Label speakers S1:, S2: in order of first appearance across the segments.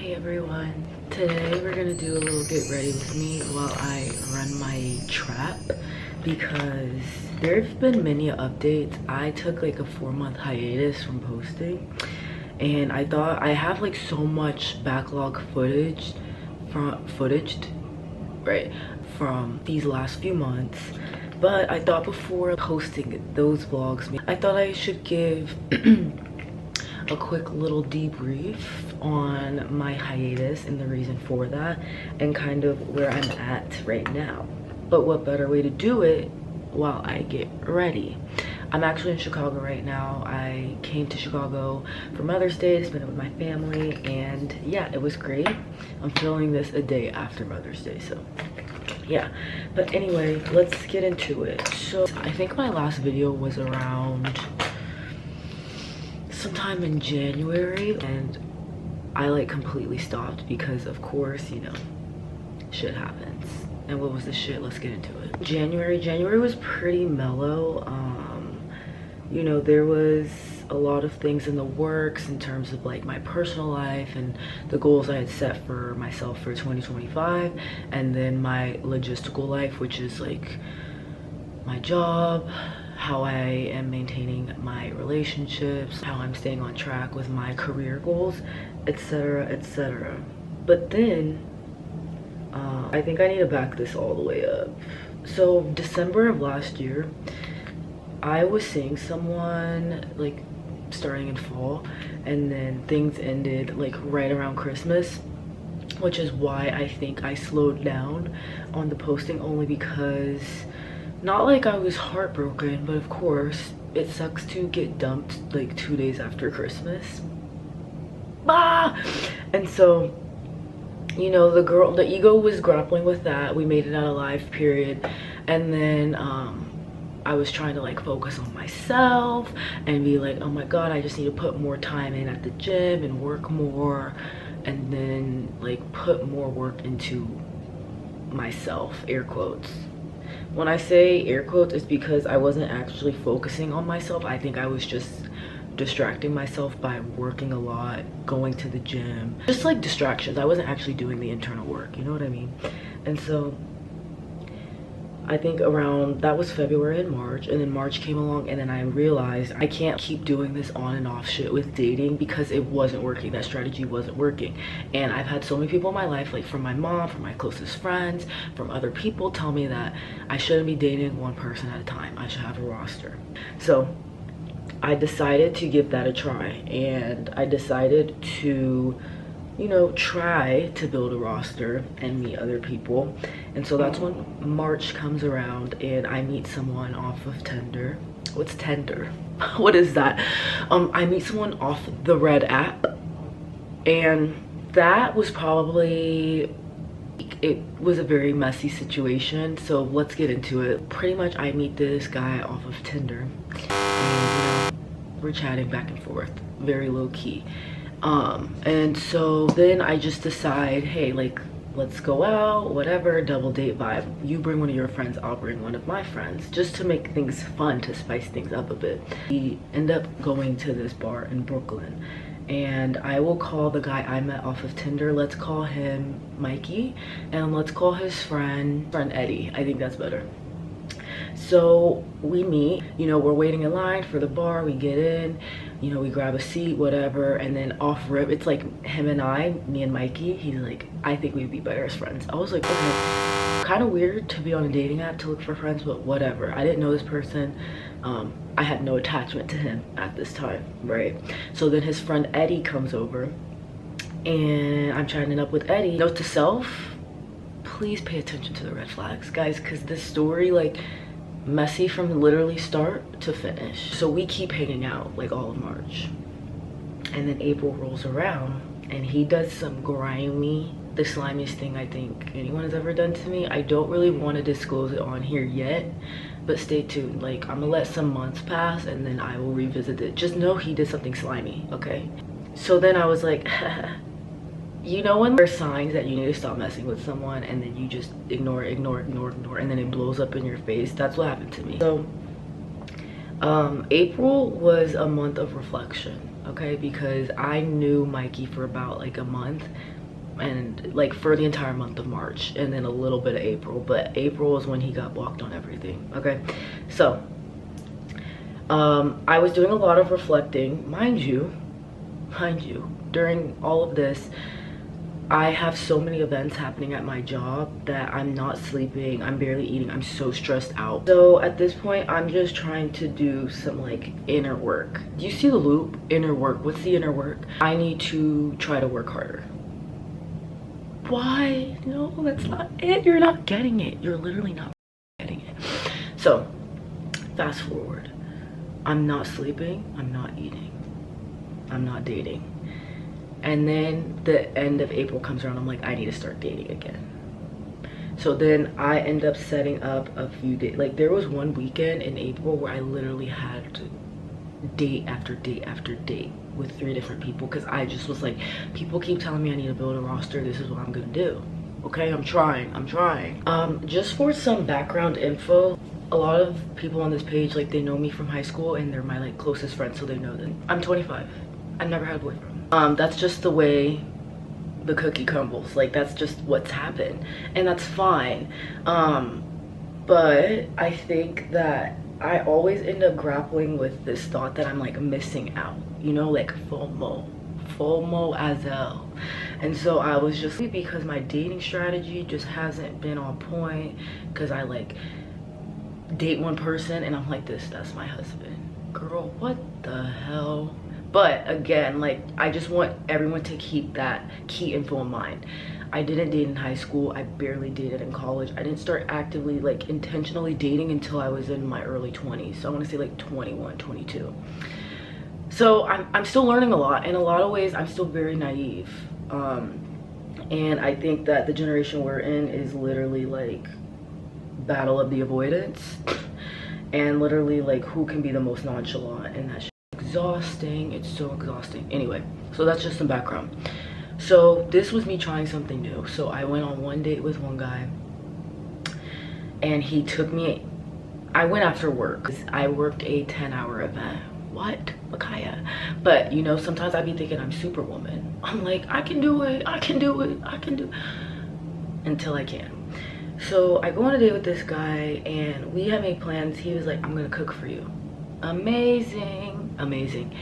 S1: Hey everyone, today we're gonna do a little get ready with me while I run my trap because there have been many updates. I took like a 4-month hiatus from posting and I thought I have like so much backlog footage from these last few months, but I thought before posting those vlogs I thought I should give a quick little debrief on my hiatus and the reason for that and kind of where I'm at right now. But what better way to do it while I get ready? I'm actually in Chicago right now. I came to Chicago for Mother's Day to spend it with my family, and yeah, it was great. I'm filming this a day after Mother's Day, so yeah. But anyway, let's get into it. So I think my last video was around sometime in January, and I like completely stopped because of course, you know, shit happens. And what was the shit? Let's get into it. January was pretty mellow. You know, there was a lot of things in the works in terms of like my personal life and the goals I had set for myself for 2025, and then my logistical life, which is like my job, how I am maintaining my relationships, how I'm staying on track with my career goals, etc, etc. But then I think I need to back this all the way up. So December of last year, I was seeing someone like starting in fall, and then things ended like right around Christmas, which is why I think I slowed down on the posting, only because not like I was heartbroken, but of course it sucks to get dumped like 2 days after Christmas. And so, you know, the ego was grappling with that. We made it out alive, period. And then I was trying to like focus on myself and be like, oh my god, I just need to put more time in at the gym and work more, and then like put more work into myself, air quotes. When I say air quotes, it's because I wasn't actually focusing on myself. I think I was just distracting myself by working a lot, going to the gym, just like distractions. I wasn't actually doing the internal work, you know what I mean? And so I think around, that was February and March, and then March came along, and then I realized I can't keep doing this on and off shit with dating because it wasn't working. That strategy wasn't working. And I've had so many people in my life, like from my mom, from my closest friends, from other people, tell me that I shouldn't be dating one person at a time. I should have a roster. So I decided to give that a try, and I decided to, you know, try to build a roster and meet other people. And so that's when March comes around and I meet someone off of Tinder. What's Tinder? What is that? I meet someone off the Red app, and that was probably, it was a very messy situation, so let's get into it. Pretty much I meet this guy off of Tinder, and you know, we're chatting back and forth, very low-key. And so then I just decide, hey, like, let's go out, whatever, double date vibe. You bring one of your friends, I'll bring one of my friends, just to make things fun, to spice things up a bit. We end up going to this bar in Brooklyn, and I will call the guy I met off of Tinder, let's call him Mikey, and let's call his friend Eddie. I think that's better. So we meet, you know, we're waiting in line for the bar, we get in, you know, we grab a seat, whatever, and then off rip, it's like him and I, me and Mikey, he's like, I think we'd be better as friends. I was like, okay, kind of weird to be on a dating app to look for friends, but whatever. I didn't know this person. I had no attachment to him at this time, right? So then his friend Eddie comes over, and I'm chatting it up with Eddie. Note to self, please pay attention to the red flags, guys, because this story, like, messy from literally start to finish. So we keep hanging out like all of March, and then April rolls around and he does some grimy, the slimiest thing I think anyone has ever done to me. I don't really want to disclose it on here yet, but stay tuned. Like, I'm gonna let some months pass and then I will revisit it. Just know he did something slimy, okay? So then I was like, you know when there's signs that you need to stop messing with someone and then you just ignore, and then it blows up in your face? That's what happened to me. So April was a month of reflection. okay? Because I knew Mikey for about like a month, and like for the entire month of March, and then a little bit of April, but April is when he got blocked on everything, okay? So I was doing a lot of reflecting, mind you, during all of this. I have so many events happening at my job that I'm not sleeping, I'm barely eating, I'm so stressed out. So at this point, I'm just trying to do some like inner work. Do you see the loop? Inner work. What's the inner work? I need to try to work harder. Why? No, that's not it. You're not getting it. You're literally not getting it. So fast forward. I'm not sleeping, I'm not eating, I'm not dating. And then the end of April comes around, I'm like, I need to start dating again. So then I end up setting up a few dates. Like there was one weekend in April where I literally had date after date after date with 3 different people, because I just was like, people keep telling me I need to build a roster, this is what I'm gonna do. Okay, I'm trying. Just for some background info, a lot of people on this page, like they know me from high school and they're my like closest friends, so they know that I'm 25. I've never had a boyfriend. That's just the way the cookie crumbles. Like that's just what's happened, and that's fine. But I think that I always end up grappling with this thought that I'm like missing out, you know, like FOMO as hell. And so I was just, because my dating strategy just hasn't been on point, because I like date one person and I'm like, that's my husband. Girl, what the hell? But again, like I just want everyone to keep that key info in mind. I didn't date in high school, I barely dated in college. I didn't start actively like intentionally dating until I was in my early 20s. So I want to say like 21, 22. So I'm still learning a lot. In a lot of ways, I'm still very naive. And I think that the generation we're in is literally like battle of the avoidance, and literally like who can be the most nonchalant, and that's exhausting. It's so exhausting. Anyway, so that's just some background. So this was me trying something new. So I went on one date with one guy, and he took me, I went after work. I worked a 10-hour event. What, Makaya? But you know, sometimes I be thinking I'm superwoman. I'm like, I can do it, until I can. So I go on a date with this guy and we have made plans. He was like, I'm gonna cook for you. Amazing, amazing.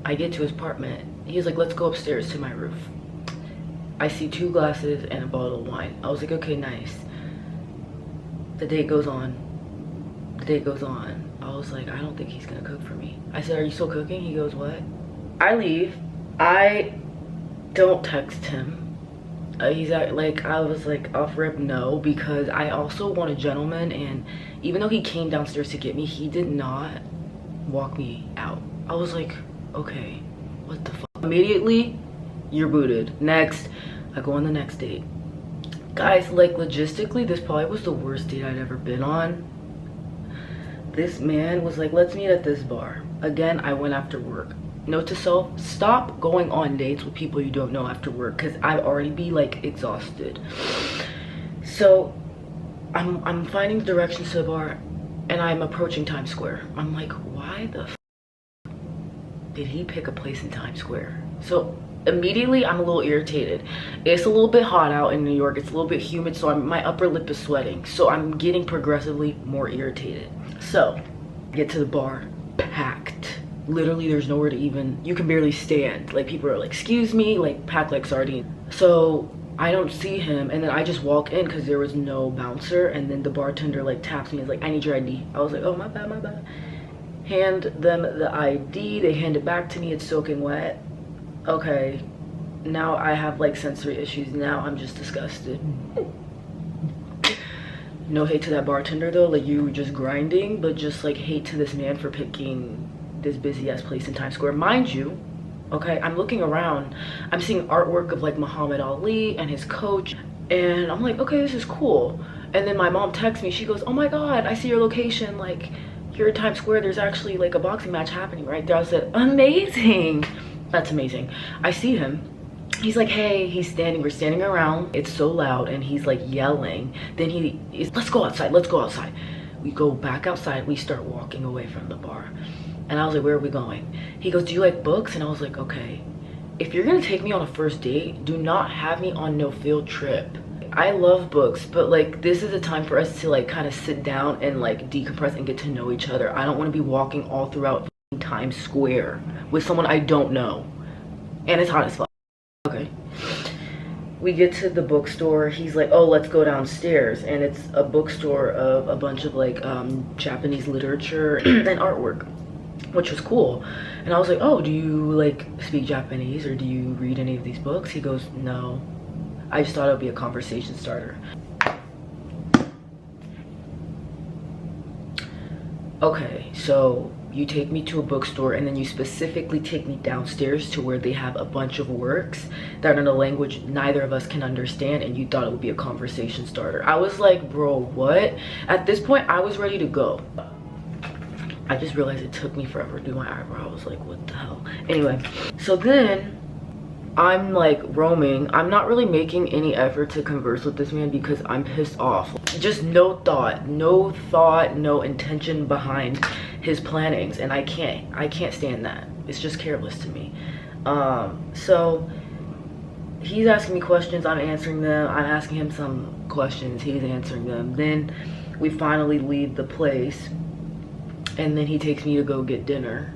S1: I get to his apartment. He was like, let's go upstairs to my roof. I see 2 glasses and a bottle of wine. I was like, okay, nice. The date goes on. I was like, I don't think he's gonna cook for me. I said, are you still cooking? He goes, what? I leave. I don't text him. He's like, I was like, off rip, no, because I also want a gentleman, and even though he came downstairs to get me, he did not walk me out. I was like, okay, what the fuck? Immediately, you're booted. Next, I go on the next date. Guys, like logistically, this probably was the worst date I'd ever been on. This man was like, let's meet at this bar. Again, I went after work. Note to self, stop going on dates with people you don't know after work, because I'd already be like exhausted. So I'm finding the directions to the bar, and I'm approaching Times Square. I'm like, why the f did he pick a place in Times Square? So immediately I'm a little irritated. It's a little bit hot out in New York. It's a little bit humid, so my upper lip is sweating. So I'm getting progressively more irritated. So I get to the bar, packed. Literally there's nowhere to even, you can barely stand. Like people are like, excuse me, like packed like sardine. So I don't see him, and then I just walk in because there was no bouncer, and then the bartender like taps me, is like, I need your ID. I was like, oh, my bad. Hand them the ID, they hand it back to me, it's soaking wet. Okay, now I have like sensory issues. Now I'm just disgusted. No hate to that bartender though, like you were just grinding, but just like hate to this man for picking this busy ass place in Times Square. Mind you, okay, I'm looking around, I'm seeing artwork of like Muhammad Ali and his coach, and I'm like, okay, this is cool. And then my mom texts me, she goes, oh my god, I see your location, like here at Times Square, there's actually like a boxing match happening right there. I said, amazing, that's amazing. I see him, he's like, hey, we're standing around, it's so loud, and he's like yelling. Then he's, let's go outside. We go back outside, we start walking away from the bar. And I was like, where are we going? He goes, do you like books? And I was like, okay, if you're gonna take me on a first date, do not have me on no field trip. I love books, but like this is a time for us to like kind of sit down and like decompress and get to know each other. I don't want to be walking all throughout Times Square with someone I don't know, and it's hot as fuck. Okay, we get to the bookstore. He's like, oh, let's go downstairs, and it's a bookstore of a bunch of like Japanese literature and artwork, which was cool. And I was like, oh, do you like speak Japanese, or do you read any of these books? He goes, no, I just thought it would be a conversation starter. Okay, so you take me to a bookstore and then you specifically take me downstairs to where they have a bunch of works that are in a language neither of us can understand, and you thought it would be a conversation starter. I was like, bro, what? At this point, I was ready to go. I just realized it took me forever to do my eyebrow. I was like, what the hell? Anyway, so then I'm like roaming. I'm not really making any effort to converse with this man because I'm pissed off. Just no thought, no intention behind his plannings, and I can't stand that. It's just careless to me. So he's asking me questions, I'm answering them. I'm asking him some questions, he's answering them. Then we finally leave the place, and then he takes me to go get dinner.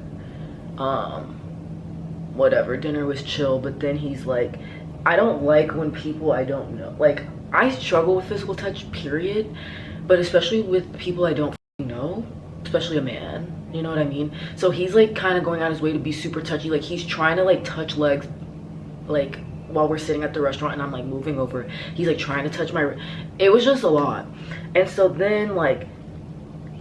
S1: Whatever, dinner was chill, but then he's like, I don't like when people I don't know, like, I struggle with physical touch, period, but especially with people I don't know, especially a man, you know what I mean? So he's like kind of going out his way to be super touchy. Like he's trying to like touch legs, like while we're sitting at the restaurant and I'm like moving over, he's like trying to touch my, it was just a lot. And so then like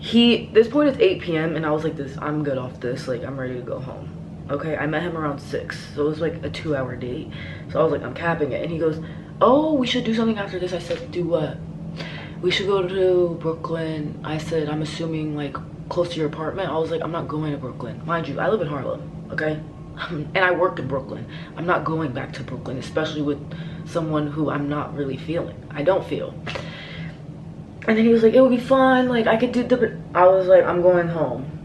S1: this point it's 8 p.m. and I was like, I'm good off this, like I'm ready to go home. Okay, I met him around 6, so it was like a 2-hour date. So I was like, I'm capping it. And he goes, oh, we should do something after this. I said, do what? We should go to Brooklyn. I said, I'm assuming like close to your apartment. I was like, I'm not going to Brooklyn. Mind you, I live in Harlem, okay? And I worked in Brooklyn. I'm not going back to Brooklyn, especially with someone who I'm not really feeling. I don't feel. And then he was like, it would be fun. Like I could do I was like, I'm going home.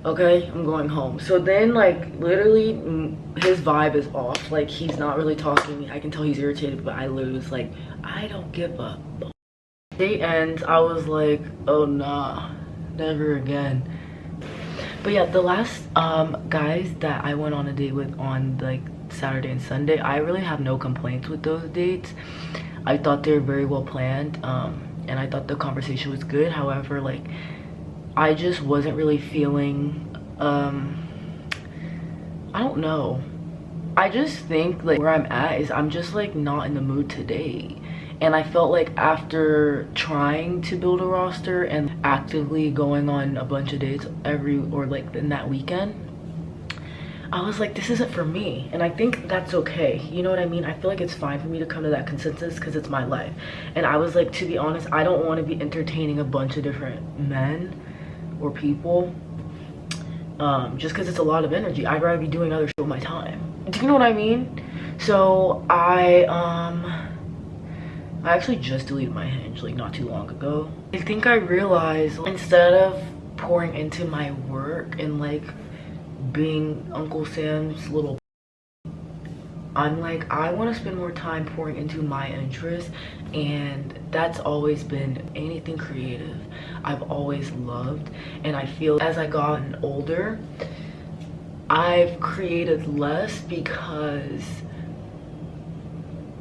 S1: Okay, I'm going home. So then like literally his vibe is off. Like he's not really talking to me. I can tell he's irritated, but I literally was like, I don't give a date ends. I was like, oh nah, never again. But yeah, the last guys that I went on a date with on like Saturday and Sunday, I really have no complaints with those dates. I thought they were very well planned, and I thought the conversation was good. However, like I just wasn't really feeling, I don't know. I just think like where I'm at is I'm just like not in the mood today. And I felt like after trying to build a roster and actively going on a bunch of dates like in that weekend, I was like, this isn't for me. And I think that's okay. You know what I mean? I feel like it's fine for me to come to that consensus because it's my life. And I was like, to be honest, I don't want to be entertaining a bunch of different men or people just because it's a lot of energy. I'd rather be doing other shit with my time. Do you know what I mean? So I actually just deleted my Hinge like not too long ago. I think I realized instead of pouring into my work and like being Uncle Sam's little, I'm like, I want to spend more time pouring into my interests, and that's always been anything creative. I've always loved, and I feel as I gotten older, I've created less because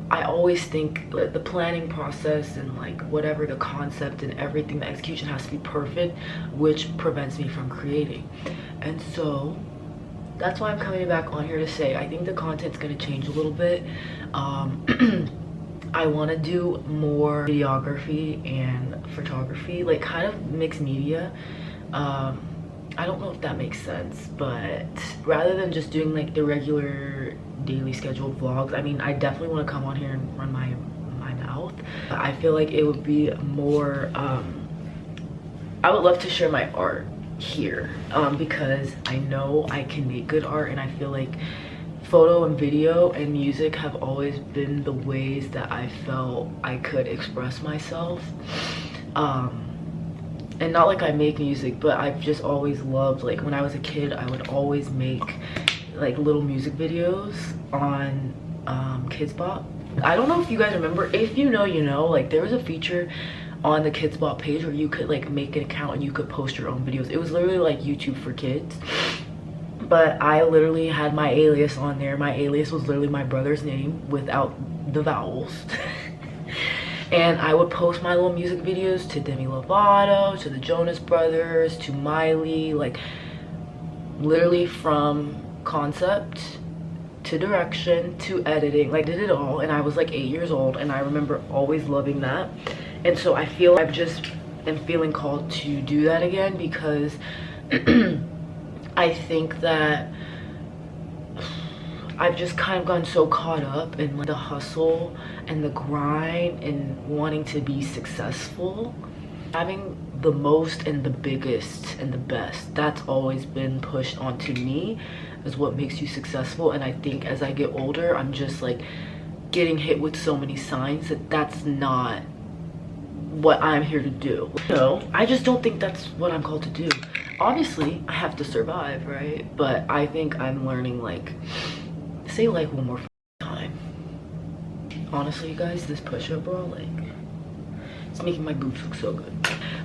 S1: I always think like the planning process and like whatever the concept and everything, the execution has to be perfect, which prevents me from creating. And so that's why I'm coming back on here to say I think the content's gonna change a little bit. I want to do more videography and photography, like kind of mixed media. I don't know if that makes sense, but rather than just doing like the regular daily scheduled vlogs, I mean, I definitely want to come on here and run my mouth. I feel like it would be more I would love to share my art here because I know I can make good art, and I feel like photo and video and music have always been the ways that I felt I could express myself. and not like I make music, but I've just always loved, like when I was a kid, I would always make like little music videos on Kids Bop. I don't know if you guys remember. If you know, you know, like there was a feature on the Kids Bop page where you could like make an account and you could post your own videos. It was literally like YouTube for kids, but I literally had my alias on there. My alias was literally my brother's name without the vowels. And I would post my little music videos to Demi Lovato, to the Jonas Brothers, to Miley, like literally from concept to direction to editing. Like, did it all, and I was like 8 years old, and I remember always loving that. And so I feel I've just am feeling called to do that again, because I think that I've just kind of gotten so caught up in like the hustle and the grind and wanting to be successful. Having the most and the biggest and the best, that's always been pushed onto me as what makes you successful. And I think as I get older, I'm just like getting hit with so many signs that that's not what I'm here to do. You know, I just don't think that's what I'm called to do. Obviously, I have to survive, right? But I think I'm learning, like, say like one more time. Honestly, you guys, this push-up bra, like, it's making my boobs look so good.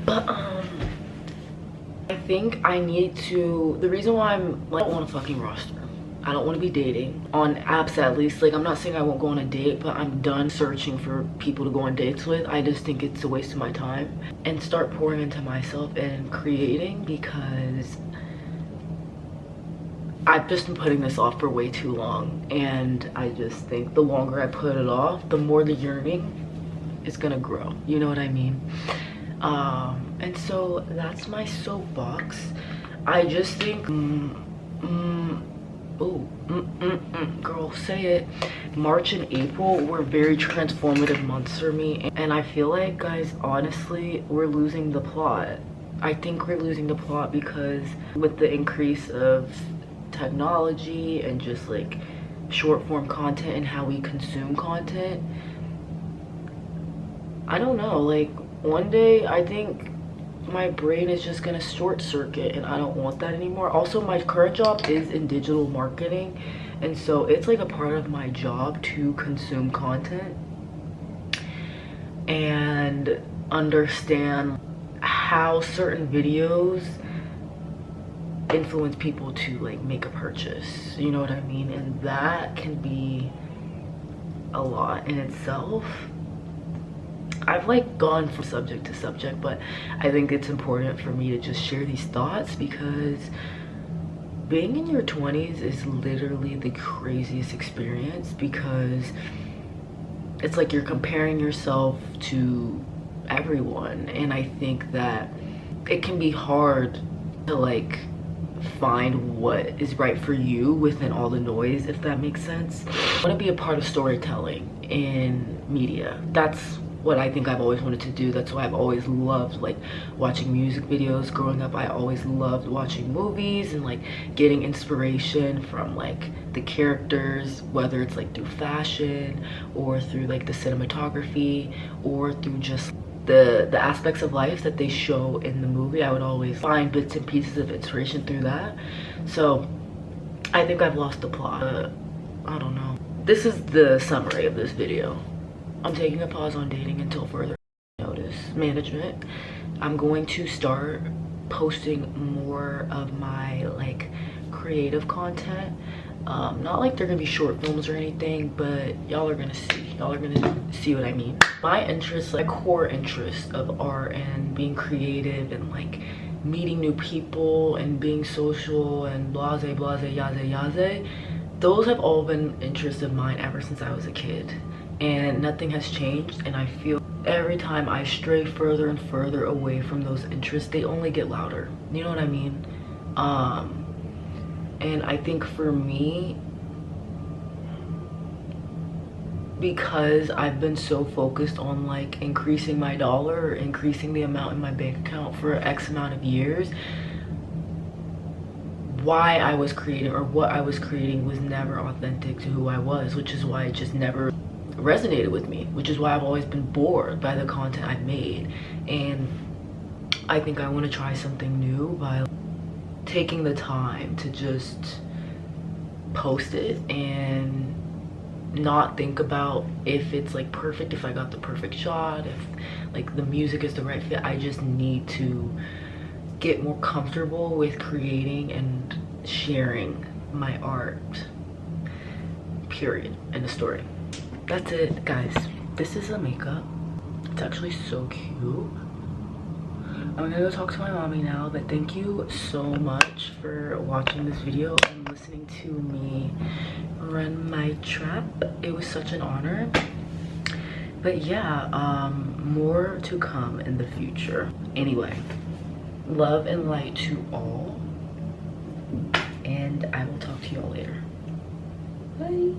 S1: But I think I need to, the reason why I'm like, I don't want a fucking roster. I don't want to be dating on apps, at least. Like, I'm not saying I won't go on a date, but I'm done searching for people to go on dates with. I just think it's a waste of my time, and start pouring into myself and creating, because I've just been putting this off for way too long. And I just think the longer I put it off, the more the yearning is gonna grow. You know what I mean? And so that's my soapbox. I just think, girl, say it. March and April were very transformative months for me, and I feel like, guys, honestly, we're losing the plot. I think we're losing the plot because with the increase of technology and just like short form content and how we consume content, I don't know, like one day I think my brain is just gonna short circuit, and I don't want that anymore. Also, my current job is in digital marketing, and so it's like a part of my job to consume content and understand how certain videos influence people to like make a purchase. You know what I mean? And that can be a lot in itself. I've like gone from subject to subject, but I think it's important for me to just share these thoughts, because being in your 20s is literally the craziest experience, because it's like you're comparing yourself to everyone, and I think that it can be hard to like find what is right for you within all the noise, if that makes sense. I want to be a part of storytelling in media. That's what I think I've always wanted to do. That's why I've always loved like watching music videos. Growing up, I always loved watching movies and like getting inspiration from like the characters, whether it's like through fashion or through like the cinematography or through just the aspects of life that they show in the movie. I would always find bits and pieces of inspiration through that. So I think I've lost the plot. I don't know. This is the summary of this video. I'm taking a pause on dating until further notice. Management. I'm going to start posting more of my like creative content. Not like they're gonna be short films or anything, but y'all are gonna see what I mean. My interests, like core interests of art and being creative and like meeting new people and being social and blase yaze, those have all been interests of mine ever since I was a kid, and nothing has changed. And I feel every time I stray further and further away from those interests, they only get louder. You know what I mean? And I think for me, because I've been so focused on like increasing my dollar or increasing the amount in my bank account for X amount of years, why I was creating or what I was creating was never authentic to who I was, which is why it just never resonated with me, which is why I've always been bored by the content I've made. And I think I want to try something new by taking the time to just post it and not think about if it's like perfect, if I got the perfect shot, if like the music is the right fit. I just need to get more comfortable with creating and sharing my art, period. End of story. That's it, guys. This is the makeup. It's actually so cute. I'm gonna go talk to my mommy now, but thank you so much for watching this video and listening to me run my trap. It was such an honor. But yeah, more to come in the future. Anyway, love and light to all, and I will talk to you all later. Bye.